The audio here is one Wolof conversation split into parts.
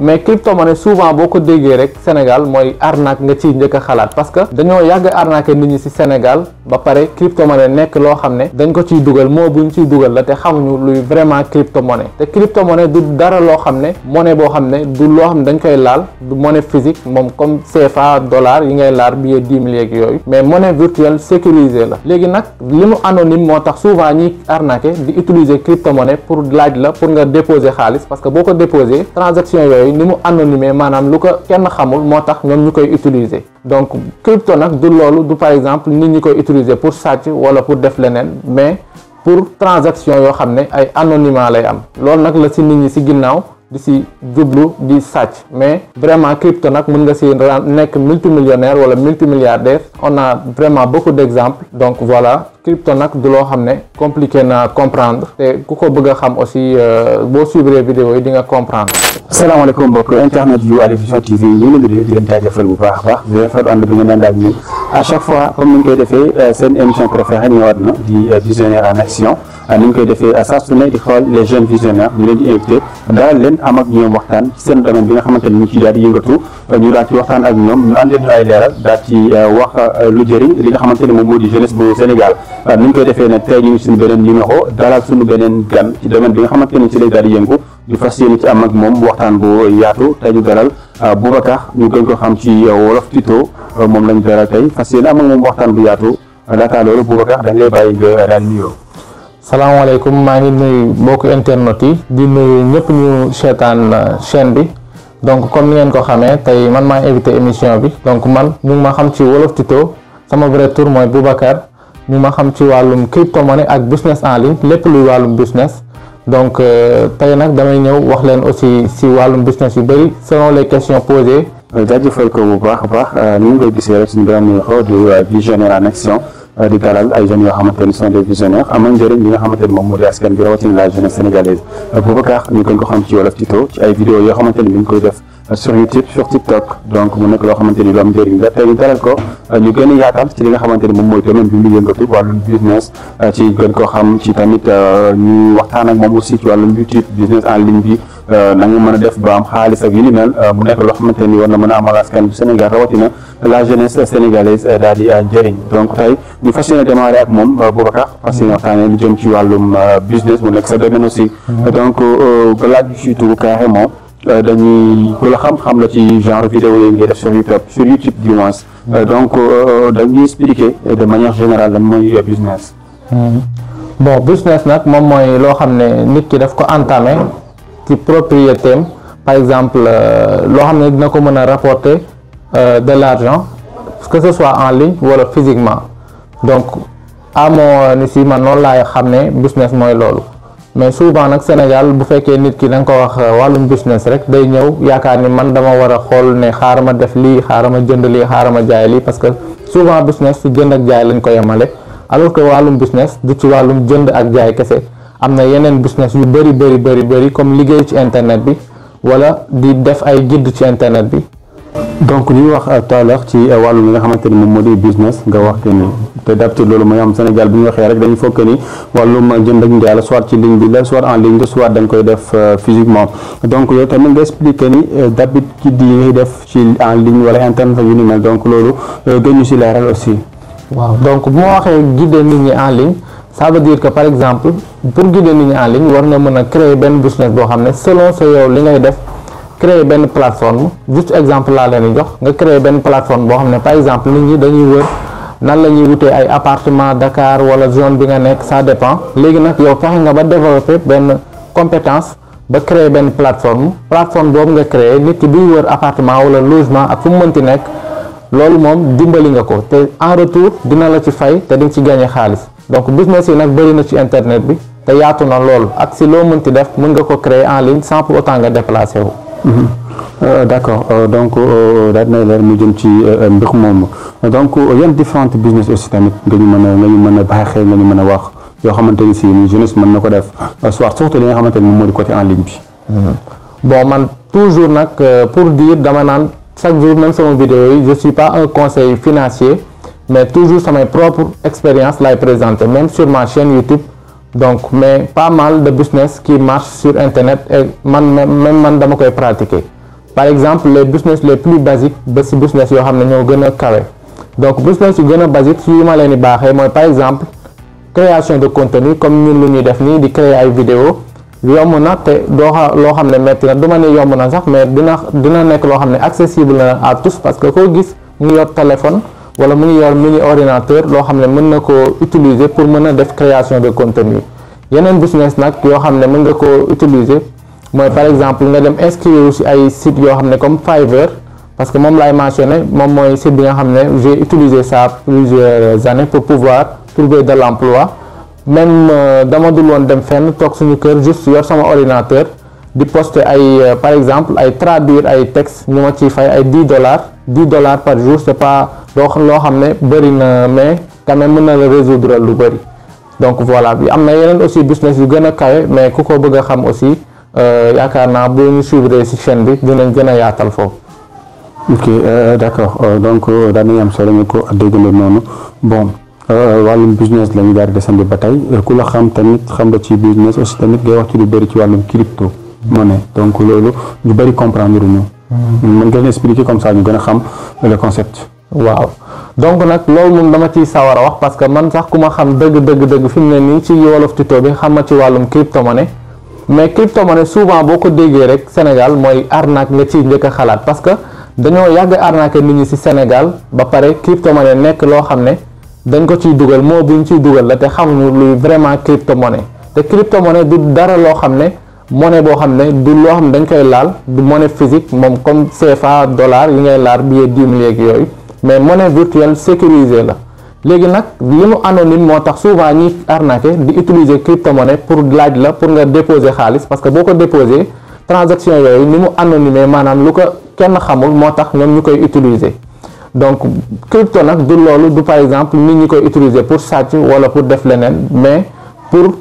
mais crypto-monnaie souvent boo ko déggee rek Sénégal mooy arnaque nga ciy njëkk a xalaat parce que dañoo yàgg arnaquer nit ñi ci Sénégal ba pare crypto-monnaie nekk loo xam ne dañ ko ciy dugal moo buñ ciy dugal la te xamuñu luy vraiment crypto-monnaie te crypto-monnaie du dara loo xam ne monnaie boo xam ne du loo xam ne dañ koy laal du monnaie physique moom comme CFA dollar yi ngay laal billet 10 000 yeeg yooyu mais monnaie virtuelle sécurisée la léegi nag li mu anonyme moo tax souvent ñi arnaquer di utiliser crypto-monnaie pour laaj la pour nga déposer xaalis parce que boo ko déposer transaction yooyu ni mu anonymé maanaam lu ko kenn xamul moo tax ñoom ñu koy utiliser donc crypto nag du loolu du par exemple nit ñi koy utiliser pour sàcc wala pour def leneen mais pour transaction yoo xam ne ay anonymat lay am loolu nag la ci nit ñi ci ginnaaw di ci jublu di sàcc mais vraiment crypto nag mën nga ci nekk multimillionnaire wala multimilliardaire on a vraiment beaucoup d'exemples donc voilà crypto nag du loo xam ne compliqué na comprendre te ku ko bëgg a xam aussi boo suivre vidéo yi di nga comprendre. salaamaaleykum mbokk internet yu Ali Vision TV ñu ngi leen di leen jaajëfal bu baax a baax di rafetlu ànd bi ngeen ànd ak ñun à chaque fois comme ni ñu koy defee seen émission préférée ñëwaat na di visionnaire en action ni ñu koy defee saa su ne di xool les jeunes visionnaires ñu leen di invité daal leen am ak ñoom waxtaan ci seen domaine bi nga xamante ni ñu ci daal di yëngatu ñu daal ci waxtaan ak ñoom ñu àndeen ñu ay leeral daal ci wax lu jëriñ li nga xamante ni moom moo di jeunesse bu Sénégal ni ñu koy defee nag tey ñu ngi suñu beneen numéro dalal suñu beneen gan ci domaine bi nga xamante ni ci lay daal di yëngu ñu fas yéene ci am ak moom waxtaan bu yaatu tey ñu dalal Boubacar ñu gën ko xam ci Wolof Tuto moom lañu dalal tey fas yéene am ak moom waxtaan bu yaatu laata loolu Boubacar dañ lay bàyyi nga daal nuyoo. salaamaaleykum maa ngi nuyu mbokku internet yi di nuyu ñëpp ñu seetaan chaîne bi donc comme ni ngeen ko xamee tey man maa invité émission bi donc man ñu ngi ma xam ci Wolof Tuto sama vrai tour mooy Boubacar ñu ma xam ci wàllum crypto-monnaie ak business en ligne lépp luy wàllum business donc tey nag damay ñëw wax leen aussi ci wàllum business yu bëri selon les questions posées. jaajëfal ko bu baax a baax ni ñu koy gisee rek suñu grand numéro de visionnaire en action di dalal ay jeunes yoo xamante ni sont des visionnaires am nañ njëriñ li nga xamante ni moom moo di askan bi rawatina la jeunesse sénégalaise Boubacar ñu gën ko xam ci Wolof Tuto ci ay vidéo yoo xamante ni mi ngi koy def sur YouTube sur TikTok donc mu nekk loo xamante ni lu am njëriñ la tey ñu dalal ko ñu gën a yaatal ci li nga xamante ni moom mooy domaine bi mu yëngatu wàllum business ci gën ko xam ci tamit ñu waxtaan ak moom aussi ci wàllum YouTube business en ligne bi na nga mën a def ba am xaalis ak yu ni mel mu nekk loo xamante ni war na mën a amal askan bu Sénégal rawatina la jeunesse sénégalaise daal di njëriñ donc tey ñu fas yéene démarrer ak moom Boubacar fas yéene waxtaanee lu jëm ci wàllum business mu nekk sa domaine aussi donc laaj bi ci tudd carrément dañuy ku la xam la ci genre vidéo yi ngay def sur YouTube du moins donc dañuy expliquer de manière générale lan mooy business. bon business nag moom mooy loo xam ne nit ki daf ko entamé ci propriété am par exemple loo xam ne dina ko mën a rapporter de l'argent que ce soit en ligne wala physiquement donc amoo ni si man noonu laay xam ne business mooy loolu. mais souvent nag Sénégal bu fekkee nit ki da nga ko wax wàllum business rek day ñëw yaakaar ni man dama war a xool ne xaaral ma def lii xaaral ma jënd lii xaaral ma jaay lii parce que souvent business su jënd ak jaay lañ ko yemale alors que wàllum business du ci wàllum jënd ak jaay kese am na yeneen business yu bëri comme liggéey ci internet bi wala di def ay guide ci internet bi. donc ñu wax tout à l'heure ci wàllu li nga xamante ni moom moo di business nga wax que ni te d'habitude loolu mooy am Sénégal bu ñu waxee rek dañu fokk ni wàllum jënd ak njaay la soit ci ligne bi la soit en ligne soit dañ koy def physiquement donc yow tamit nga expliqué ni d'habitude yi ngay def ci en ligne wala internet yu ni mel donc loolu gën ñu ci leeral aussi. waaw donc bu ma waxee guider nit ñi en ligne ça veut dire que par exemple pour guider nit ñi en ligne war nga mën a créer benn business boo xam ne selon sa yow li ngay def. créer benn plateforme juste exemple laa leen di jox nga créer benn plateforme boo xam ne par exemple nit ñi dañuy wër nan la ñuy wutee ay appartement Dakar wala zone bi nga nekk ça dépend léegi nag yow fexe nga ba développer benn compétence ba créer benn plateforme boobu nga créer nit ki buy wër appartement wala logement ak fu mu mënti nekk loolu moom dimbali nga ko te en retour dina la ci fay te di nga ci gagner xaalis donc business yi nag bëri na ci internet bi te yaatu na loolu ak si loo mënti def mën nga ko créer en ligne sans pour autant nga déplacer wu. d'accord donc daal na leer mu jëm ci mbir moomu donc yan différentes business aussi tamit nga ñu mën a baax xel nga ñu mën a wax yoo xamante ni si ni jeunesse mën na ko def soit surtout li nga xamante ni moom moo di côté en ligne bi. bon man toujours nag pour dire dama naan chaque jour même sama vidéo yi je suis pas un conseil financier mais toujours samay propre expérience lay présenter même sur ma chaîne YouTube. donc mais pas mal de business qui marche sur internet et même man dama koy pratiquer par exemple les business les plus basiques ba si business yoo xam ne ñoo gën a kawe. Donc business yu gën a basique si ma leen di baaxee mooy par exemple création de contenu comme ñun lu ñuy def nii di créer ay vidéo yomb na te loo xam ne metti na du ma ne yomb na sax mais dina nekk loo xam ne accessible na à tous parce que koo gis mu ngi yor téléphone wala mu ngi yor mini ordinateur loo xam ne mën na koo utiliser pour mën a def création de contenu. Yeneen business nag yoo xam ne mën nga koo utiliser mooy par exemple nga dem inscrire ci ay sites yoo xam ne comme Fiverr parce que moom laay mentionné moom mooy site bi nga xam ne j'ai utilisé ça plusieurs années pour pouvoir trouver de l'emploi. Même dama dul woon dem fenn toog suñu kër juste yor sama ordinateur di poster ay par exemple ay traduire ay textes ñu ma ciy fay ay $10 par jour c'est pas loo xam ne bëri na mais quand même mën na la résoudre lu bëri. Donc voilà bi am na yeneen aussi business yu gën a kawe mais ku ko bëgg a xam aussi yaakaar naa bu ñu suivre ci chaîne bi dinañ gën a yaatal foofu. ok d'accord donc daan nañu am solo nga ko déggee noonu bon. wàllum business la ñu daal di desandi ba tey ku la xam tamit xam nga ci business aussi tamit ngay wax ci lu bëri ci wàllum crypto monnaie donc loolu ñu bëri comprendre ñu. mën ngeen expliquer comme ça ñu gën a xam le concept. waaw donc nag loolu moom dama ciy sawar a wax parce que man sax ku ma xam dëgg fi mu ne nii ci wolof tuto bi xam ma ci wàllum crypto monnaie mais crypto monnaie souvent boo ko déggee rek Sénégal mooy arnaque nga ciy njëkk a xalaat parce que dañoo yàgg arnaquer nit ñi ci Sénégal ba pare crypto monnaie nekk loo xam ne. dañ ko ciy dugal moo bu ñu ciy dugal la te xamuñu luy vraiment crypto monnaie te crypto monnaie du dara loo xam ne monnaie boo xam ne du loo xam ne dañ koy laal du monnaie physique moom comme CFA dollar yi ngay laal billet 10 000 yeeg yooyu mais monnaie virtuelle sécurisée la léegi nag li mu anonyme moo tax souvent ñi arnaqué di utiliser crypto monnaie pour laaj la pour nga déposer xaalis parce que boo ko déposer transaction yooyu ni mu anonymé maanaam lu ko kenn xamul moo tax ñoom ñu koy utiliser. Donc crypto nag du loolu du par exemple nit ñi koy utiliser pour sàcc wala pour def leneen mais pour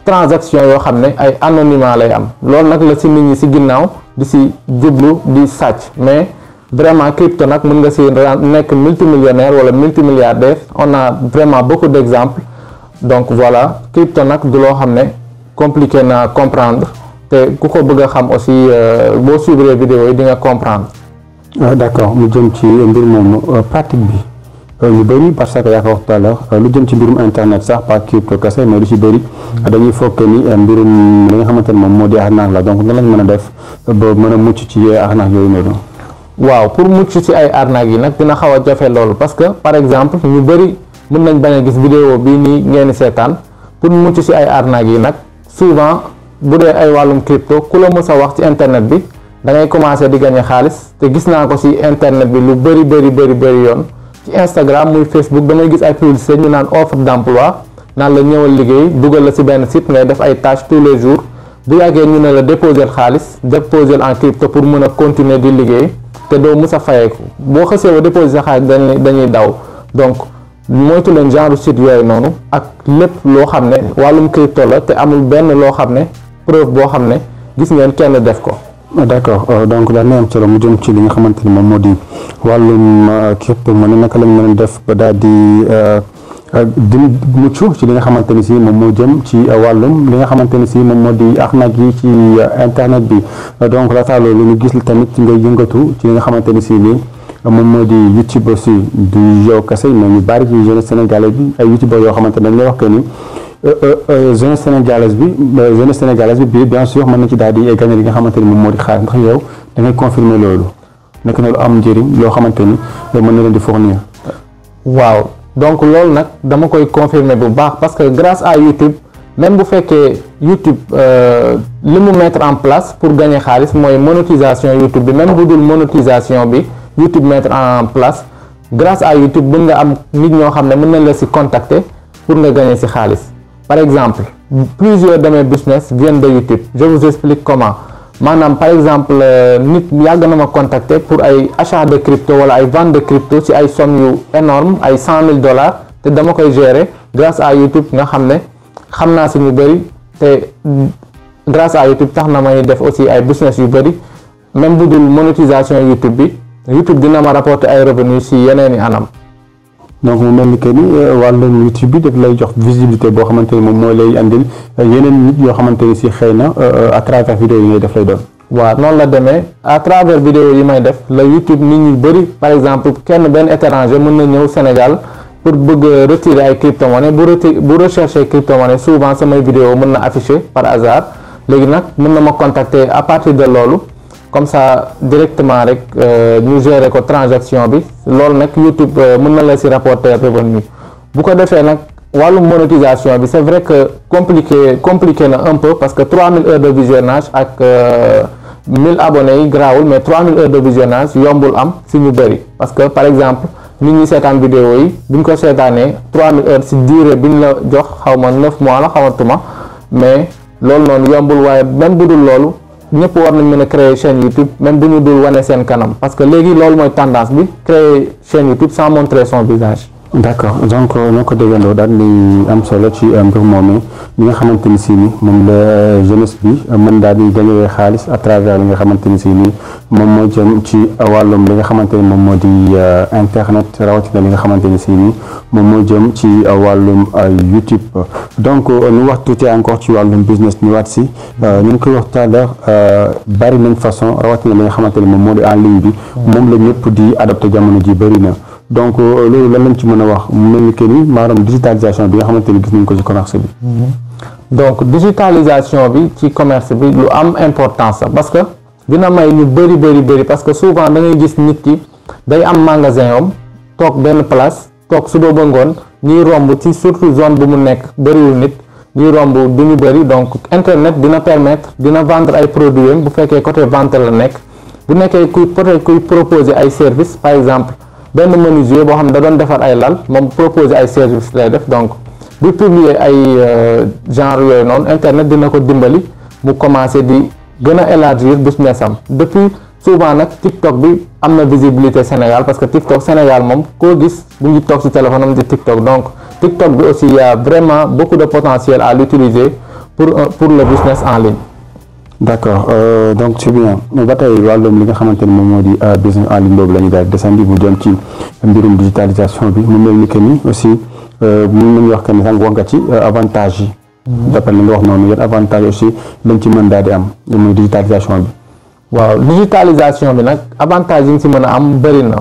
transaction yoo xam ne ay anonymat lay am loolu nag la ci nit ñi ci ginnaaw di ci jublu di sàcc mais vraiment crypto nag mën nga ci nekk multimillionnaire wala multimilliardaire on a vraiment beaucoup d'exemples donc voilà crypto nag du loo xam ne compliqué na comprendre te ku ko bëgg a xam aussi boo suivre vidéo yi di nga comprendre. D'accord mu jëm ci mbir moomu pratique bi ñu bëri parce que yaa ko wax tout à l'heure lu jëm ci mbirum internet sax pas crypto kese mais lu ci bëri dañuy foog ni mbirum li nga xamante ne moom moo di arnaque la donc nan lañ mën a def ba mën a mucc ci arnaque yooyu noonu. waaw pour mucc ci ay arnaque yi nag dina xaw a jafe loolu parce que par exemple ñu bëri mën nañ bañ a gis vidéo bii nii ngeen seetaan pour mucc ci ay arnaque yi nag souvent bu dee ay wàllum crypto ku la mës a wax ci internet bi. da ngay commencer di gagner xaalis te gis naa ko ci internet bi lu bëri yoon ci Instagram muy Facebook damay gis ay publicité ñu naan offre d'emploi naan la ñëwal liggéey dugal la ci benn site ngay def ay tâches tous les jours bu yàggee ñu ne la déposer xaalis déposer en crypto pour mën a continuer di liggéey te doo mus a fayeeku boo xësee ba déposer sa xaalis dañuy daw donc moytu leen genre site yooyu noonu ak lépp loo xam ne wàllum crypto la te amul benn loo xam ne preuve boo xam ne gis ngeen kenn def ko. D'accord donc daal na am solo mu jëm ci li nga xamante ni moom moo di wàllum crypto monnaie naka lañ mën a def ba daal di mucc ci li nga xamante ni si moom moo jëm ci wàllum li nga xamante ni si moom moo di arnaque yi ci internet bi donc laata loolu ñu gis tamit nga yëngatu ci li nga xamante ni si nii moom moo di YouTube aussi du yow kese mais ñu bari ci jeunesse sénégalaise bi ay youtubeurs yoo xamante ne dañ lay wax que ni jeunesse sénégalaise bi bien sûr mën na ci daal di gagner li nga xamante ni moom moo di xaalis ndax yow da ngay confirmer loolu nekk na lu am njëriñ loo xamante ni mën na leen di fournir. waaw donc loolu nag dama koy confirmer bu baax parce que grâce à YouTube même bu fekkee YouTube li mu mettre en place pour gagner xaalis mooy monétisation YouTube bi même bu dul monétisation bi YouTube mettre en place grâce à YouTube mën nga am nit ñoo xam ne mën nañ la ci contacter pour nga gagner ci xaalis. Par exemple, plusieurs de mes business viennent de YouTube. Je vous explique comment. Maanaam par exemple nit yàgg na ma contacter pour ay achat de crypto wala ay vente de crypto ci ay sommes yu énorme ay $100,000 te dama koy gérer grâce à YouTube nga xam ne xam naa ci ñu bëri te grâce à YouTube tax na may def aussi ay business yu bëri même bu dul monétisation YouTube bi YouTube dina ma rapporter ay revenus ci yeneeni anam. donc mu mel ni que ni wàllum YouTube bi daf lay jox visibilité boo xamante ni moom moo lay andil yeneen nit yoo xamante ni si xëy na à travers vidéo yi ngay def lay doon. waaw noonu la demee à travers vidéo yi may def la YouTube nit ñi bëri par exemple benn étranger mën na ñëw Sénégal pour bëgg retirer ay crypto-monnaie bu rechercher crypto-monnaie souvent samay vidéo mën na afficher par hasard léegi nag mën na ma contacter à partir de loolu comme ça directement rek ñu gérer ko transaction bi loolu nag YouTube mën na la ci rapporter revenu bu ko defee nag wàllum monétisation bi c'est vrai que compliqué na un peu parce que 3000 heures de visionnage ak 1000 abonnés yi grawul mais 3000 heures de visionnage yombul am ci ñu bëri parce que par exemple nit ñi seetaan vidéo yi buñ ko seetaanee 3000 heures ci durée biñ la jox xaw ma 9 mois la xamatuma mais loolu noonu yombul waaye même bu dul loolu ñëpp war nañ mën a créer chaîne YouTube même bu ñu dul wane seen kanam parce que léegi loolu mooy tendance bi créer chaîne YouTube sans montrer son visage. d'accord donc ñoo ko déggandoo daal di am solo ci mbir moom li nga xamante ni si ni moom la jeunesse bi mën daal di gagner xaalis à travers li nga xamante ni si ni moom moo jëm ci wàllum li nga xamante ni moom moo di internet rawatina li nga xamante ni si ni moom moo jëm ci wàllum YouTube donc ñu wax tuuti encore ci wàllum business ñu waat si ñu ngi koy wax tout à l'heure bari nañ façon rawatina li nga xamante ni moom moo di en ligne bi moom la ñëpp di adopté jamono ji bëri na donc loolu lan lañ ci mën a wax mu mel ni que ni maanaam digitalisation bi nga xamante ni gis nañ ko ci commerce bi. donc digitalisation bi ci commerce bi lu am importance la parce que dina may ñu bëri parce que souvent da ngay gis nit ki day am magasin am toog benn place toog suba ba ngoon ñuy romb ci surtout zone bu mu nekk bëriwul nit ñuy romb du ñu bëri donc internet dina permettre dina vendre ay produits am bu fekkee côté vente la nekk bu nekkee kuy proposer ay services par exemple. benn menuisier boo xam ne da doon defar ay lal moom proposer ay services lay def donc bu publier ay genre yooyu noonu internet dina ko dimbali mu commencer di gën a élargir business am depuis souvent nag TikTok bi am na visibilité Sénégal parce que TikTok Sénégal moom koo gis bu ngi toog ci téléphone am di TikTok donc TikTok bi aussi y a vraiment beaucoup de potentiel à l'utiliser pour le business en ligne. d'accord donc c'est bien ba tey wàllum li nga xamante ni moom moo di business en ligne boobu la ñu daal descendi bu jëm ci mbirum digitalisation bi mu mel ni que ni aussi mën nañu wax que ni sànq wax nga ci avantage yi. d'après li nga wax noonu yan avantage aussi lañ ci mën daal di am muy digitalisation bi. waaw digitalisation bi nag avantage yi nga ci mën a am bëri na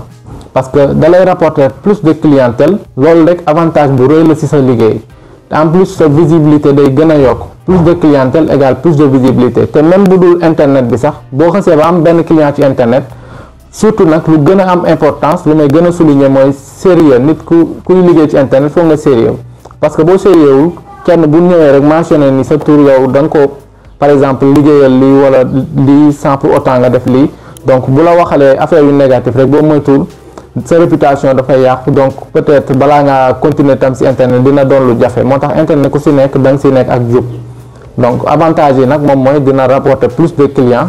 parce que da lay rapporter plus de clientèle loolu rek avantage bu rëy la ci sa liggéey en plus sa visibilité day gën a yokk. plus de clientèle égale plus de visibilité te même bu dul internet bi sax boo xasee ba am benn client ci internet surtout nag lu gën a am importance lu may gën a souligner mooy sérieux nit kuy liggéey ci internet foog nga sérieux parce que boo sérieux kenn bu ñëwee rek mentionné ni sa tur yow da nga ko par exemple liggéeyal lii wala lii sans pour autant nga def lii donc bu la waxalee affaire yu négatif rek boo moytuwul sa réputation dafay yàqu donc peut-être balaa ngaa continuer tam ci internet dina doon lu jafe moo tax internet ku ci nekk da nga ci nekk ak jub. donc avantage yi nag moom mooy dina rapporter plus de clients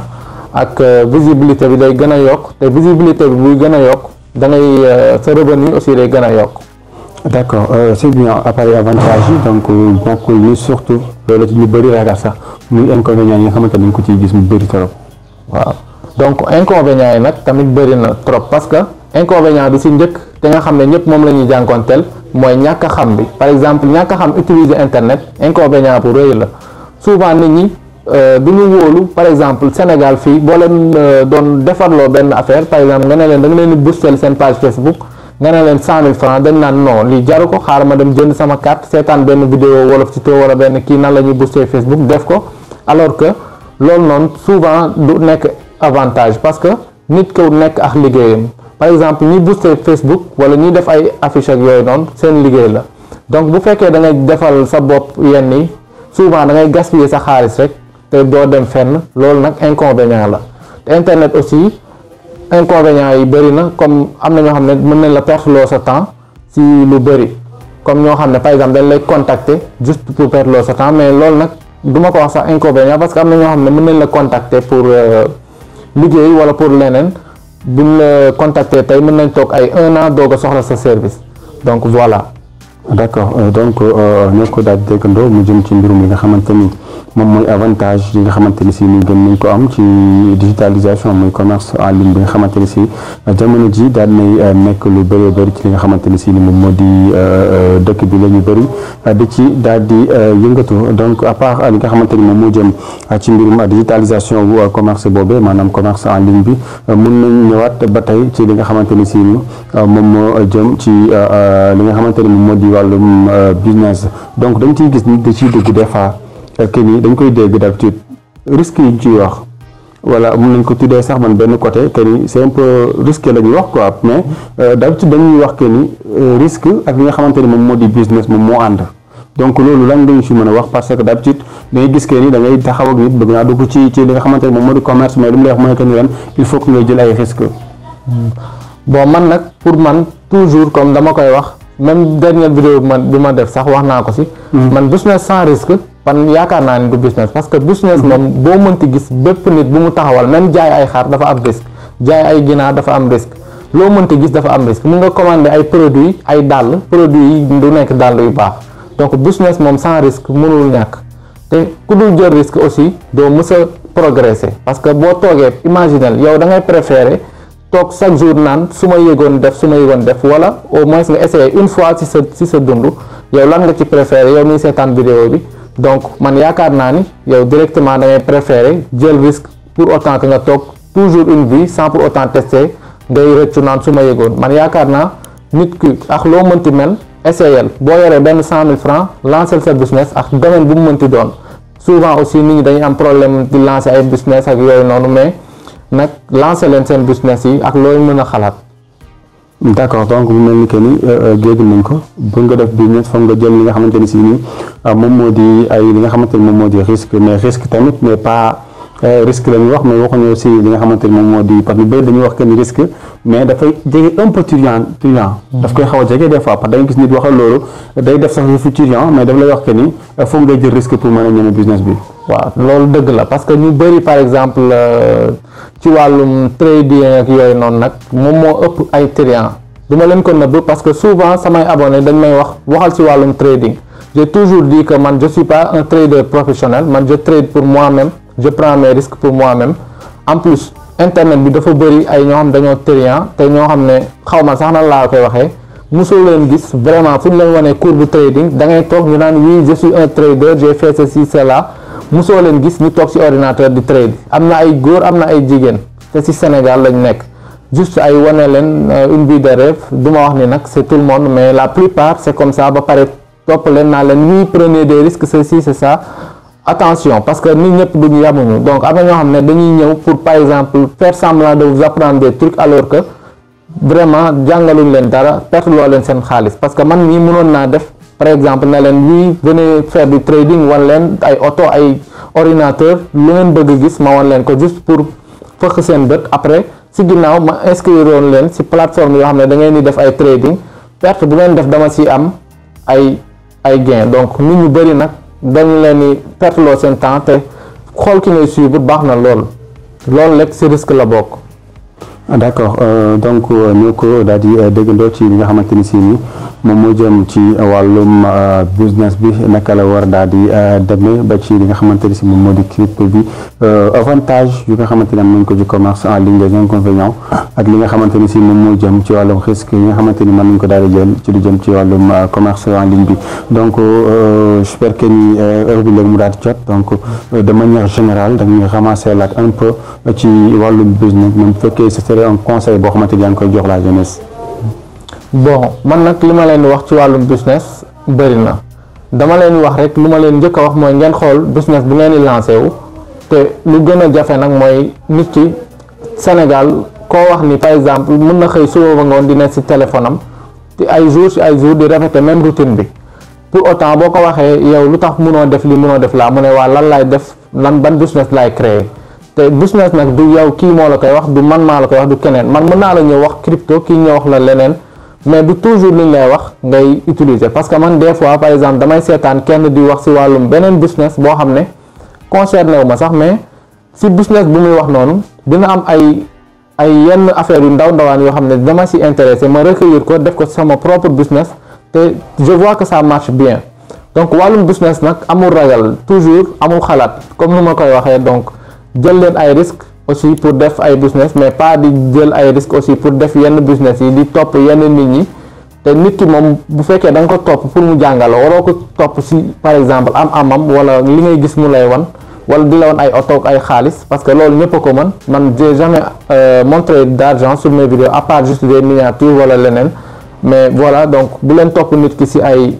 ak visibilité bi day gën a yokk te visibilité bi buy gën a yokk da ngay sa revenu aussi day gën a yokk. d'accord c'est bien après avantage yi donc bokk yi surtout loolu ci ñu bëri ragal sax muy inconvénients yi nga xamante ni ko ciy gis mu bëri trop. waaw donc inconvénients yi nag tamit bëri na trop parce que inconvénient bi ci njëkk te nga xam ne ñëpp moom la ñuy jànkoonteel mooy ñàkk a xam bi par exemple ñàkk a xam utiliser internet inconvénient bu rëy la. souvent nit ñi du ñu wóolu par exemple Sénégal fii boo leen doon defarloo benn affaire par exemple nga ne leen da nga leen di booster seen page Facebook nga ne leen 100 000 francs dañ naan non lii jaru ko xaaral ma dem jënd sama carte seetaan benn vidéo wolof ci wala benn kii nan la ñuy booster Facebook def ko alors que loolu noonu souvent du nekk avantage parce que nit ko nekk ak liggéeyam par exemple ñuy booster Facebook wala ñuy def ay affiche ak yooyu noonu seen liggéey la donc bu fekkee da ngay defal sa bopp yenn yi souvent da ngay gaspiller sa xaalis rek te doo dem fenn loolu nag inconvénient la te internet aussi inconvénient yi bëri na comme am na ñoo xam ne mën nañ la perdre loo sa temps ci lu bëri comme ñoo xam ne par exemple dañ lay contacter juste pour perdre loo sa temps mais loolu nag du ma ko wax sax inconvénient parce que am na ñoo xam ne mën nañ la contacter pour liggéey wala pour leneen buñ la contacter tey mën nañ toog ay 1 an doog a soxla sa service donc voilà. d'accord donc ñoo ko daal di déggandoo mu jëm ci mbirum li nga xamante ni moom mooy avantage yi nga xamante ni si ni gën nañ ko am ci digitalisation muy commerce en ligne bi nga xamante ni si jamono ji daal nay nekk lu bëree bëri ci li nga xamante ni si ni moom moo di dëkk bi la ñu bëri di ci daal di yëngatu donc à part li nga xamante ni moom moo jëm ci mbirum digitalisation bu commerce boobee maanaam commerce en ligne bi mën nañ ñëwaat ba tey ci li nga xamante ni si ni moom moo jëm ci li nga xamante ni moom moo di wàllum business donc dañ ciy gis ni da ciy dugg des fois que ni dañ koy dégg d'habitude risque yi ñu ciy wax wala mën nañ ko tuddee sax man benn côté que ni c'est un peu risqué la ñuy wax quoi mais d'habitude dañuy wax que ni risque ak li nga xamante ni moom moo di business moom moo ànd donc loolu lan lañu si mën a wax parce que d'habitude dangay gis que ni da ngay taxaw ak nit bëgg naa dugg ci li nga xamante ni moom moo di commerce mais li mu lay wax mooy que ni ren il faut que ngay jël ay risques. bon man nag pour man toujours comme dama koy wax même dernière vidéo bi ma def sax wax naa ko si. man business sans risque. pan yaakaar naa ni du business parce que business moom boo mënti gis bépp nit bu mu taxawal même jaay ay xar dafa am risque jaay ay ginaar dafa am risque loo mënti gis dafa am risque mun nga commander ay produits ay dàll produits yi du nekk dàll yu baax donc business moom sans risque mënul ñàkk te ku dul jël risque aussi doo mës a progresser parce que boo toogee imaginel yow da ngay préférer toog chaque jour naan su ma yëgoon def wala au moins nga essayer une fois ci sa dund yow lan nga ci préférer yow miy seetaan vidéo bi donc man yaakaar naa ni yow directement da ngay préférer jël risque pour autant que nga toog toujours une vie sans pour autant tester ngay rëccu naan su ma yëgoon man yaakaar naa nit ki ak loo mënti mel essayel boo yoree benn 100 000 francs lancer sa business ak domaine bu mu mënti doon souvent aussi nit ñi dañuy am problème di lancer ay business ak yooyu noonu mais nag lancer leen seen business yi ak looy mën a xalaat. d'accord donc mu mel ni que ni géej nañ ko bu nga def business foog nga jël li nga xamante ni si nii moom moo di ay li nga xamante ni moom moo di risque mais risque tamit mais pas risque la ñuy wax mais waxuñu aussi li nga xamante ni moom moo di parce que bëri dañuy wax que ni risque mais dafay jege un peu truand daf koy xaw a jege des fois parce que da ngay gis nit waxal loolu day def sax yëfu truand mais daf lay wax que ni foog ngay jël risque pour mën a ñeme business bi. waaw loolu dëgg la parce que ñu bëri par exemple ci wàllum trading ak yooyu noonu nag moom moo ëpp ay triant du ma leen ko nëbb parce que souvent samay abonné dañ may waxal ci wàllum trading j'ai toujours dit que man je suis pas un trader professionnel man je trade pour moi-même je prends mes risques pour moi-même en plus internet bi dafa bëri ay ñoo xam dañoo triant te ñoo xam ne xaw ma sax nan laa koy waxee mosoo leen gis vraiment fu ñu leen wanee cours bu trading da ngay toog ñu naan oui je suis un trader j'ai fait ceci cela musoo leen gis ñu toog ci ordinateur di trade am na ay góor am na ay jigéen te ci Sénégal lañ nekk juste ay wane leen une vie de rêve du ma wax ni nag c'est tout le monde mais la plupart c'est comme ça ba pare topp leen naa leen oui prenez des risques ceci c'est ça attention parce que nit ñëpp duñu yamuñu donc am na ñoo xam ne dañuy ñëw pour par exemple faire semblant de vous apprendre des trucs alors que vraiment jàngaluñ leen dara perte loo leen seen xaalis parce que man mii mënoon naa def par exemple ne leen oui venez faire du trading wan leen ay auto ay ordinateur lu ngeen bëgg gis ma wan leen ko juste pour fëkk seen bët après si ginnaaw ma inscrire woon leen si plateforme yoo xam ne da ngeen di def ay trading perte bu ngeen def dama si am ay gain donc nit ñu bëri nag dañu leen di perte loo seen temps te xool ki ngay suivre baax na loolu lépp si risque la bokk. d'accord donc ñoo ko daal di déggandoo ci li nga xamante ni si ni moom moo jëm ci wàllum business bi naka la war daal di demee ba ci li nga xamante ni si moom moo di crypto bi avantage yu nga xamante ni am nañ ko ci commerce en ligne des inconvénients ak li nga xamante ni si moom moo jëm ci wàllum risque yi nga xamante ni mën nañ ko daal di jël ci lu jëm ci wàllum commerce en ligne bi donc j'espère que ni heure bi léegi mu daal di jot donc de manière générale dañuy ramasser laat un peu ci wàllum business même fekkee un conseil boo xamante ni yaa ngi koy jox la jeunesse. bon man nag li ma leen di wax ci wàllum business bëri na dama leen wax rek lu ma leen njëkk a wax mooy ngeen xool business bu ngeen di lancé wu te lu gën a jafe nag mooy nit ki Sénégal koo wax ni par exemple mën na xëy suba ba ngoon di nekk si téléphone am te ay jours di répéter même routine bi pour autant boo ko waxee yow lu tax mënoo def li mënoo def laa mu ne waa lan laay def ban business laay créer. te business nag du yow kii moo la koy wax du man maa la koy wax du keneen man mën naa la ñëw wax crypto kii ñëw wax la leneen mais du toujours liñ lay wax ngay utiliser parce que man des fois par exemple damay seetaan kenn di wax ci wàllum beneen business boo xam ne concerné wu ma sax mais ci business bu muy wax noonu dina am ay yenn affaire yu ndawaan yoo xam ne dama ci intéressé ma recueillir ko def ko sama propre business te je vois que ça marche bien donc wàllum business nag amul ragal toujours amul xalaat comme nu ma koy waxee donc jël leen ay risques aussi pour def ay business mais pas di jël ay risques aussi pour def yenn business yi di topp yenn nit ñi te nit ki moom bu fekkee da nga ko topp pour mu jàngal waroo ko topp si par exemple am-amam wala li ngay gis mu lay wan wala di la wan ay oto ak ay xaalis parce que loolu ñëpp a ko mën man j'ai jamais montré d'argent sur mes vidéos à part juste des miniatures wala leneen mais voilà donc bu leen topp nit ki si ay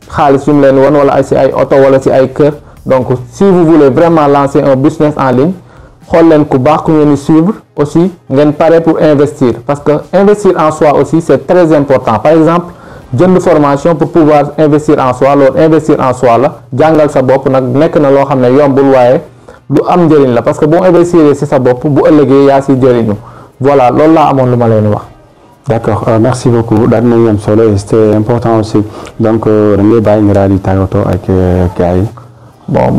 xaalis yu mu leen wan wala si ay oto wala si ay kër donc si vous voulez vraiment lancer un business en ligne xool leen ku baax ku ngeen di suivre aussi ngeen pare pour investir parce que investir en soi aussi c'est très important par exemple jënd formation pour pouvoir investir en soi loolu investir en soi la jàngal sa bopp nag nekk na loo xam ne yombul waaye lu am njëriñ la parce que boo investir ci sa bopp bu ëllëgee yaa ci jëriñu voilà loolu laa amoon lu ma leen wax. D'accord, merci beaucoup daal nañu am solo et c'était important aussi donc da ngay bàyyi nga daal di tàggatoo ak gars yi. bon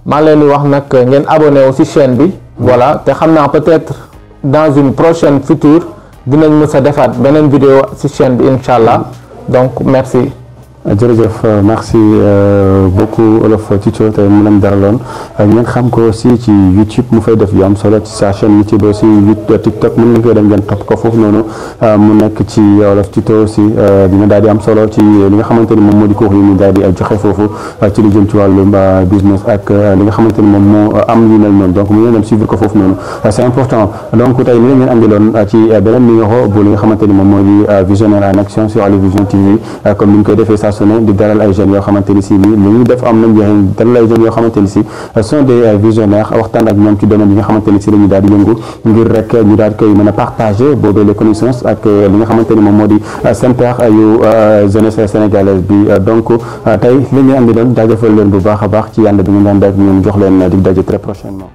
maa leen di wax nag ngeen abonné wu ci chaîne bi voilà te xam naa peut-être dans une prochaine future dinañ mës a defaat beneen vidéo ci chaîne bi incha allah donc merci. jërëjëf merci beaucoup Olof Tuto te mu leen daraloon ngeen xam ko aussi ci YouTube mu fay def yu am solo ci sa chaîne YouTube aussi TikTok mën nga koy dem ngeen topp ko foofu noonu mu nekk ci Olof Tuto aussi dina daal di am solo ci li nga xamante ni moom moo di cours yi ñu daal di joxe foofu ci lu jëm ci wàllum business ak li nga xamante ni moom moo am yu mel noonu donc mu ngi leen suivre ko foofu noonu c'est important donc tey li ngeen andiloon ci beneen numéro bu li nga xamante ni moom moo di Visionnaire en action sur Ali Vision TV comme ni ñu koy defee saa su ne di dalal ay jeunes yoo xamante ni si nii lu ñuy def am na njëriñ dalal ay jeunes yoo xamante ni si sont des visionnaires waxtaan ak ñoom ci domaine yi nga xamante ni si dañuy daal di yëngu ngir rek ñu daal koy mën a partager boobee les connaissances ak li nga xamante ni moom moo di center yu jeunesse sénégalaise bi donc tey li ñu andi doon jaajëfal leen bu baax a baax ci yàlla bi ñu daan def ñun jox leen dig daje très prochainement.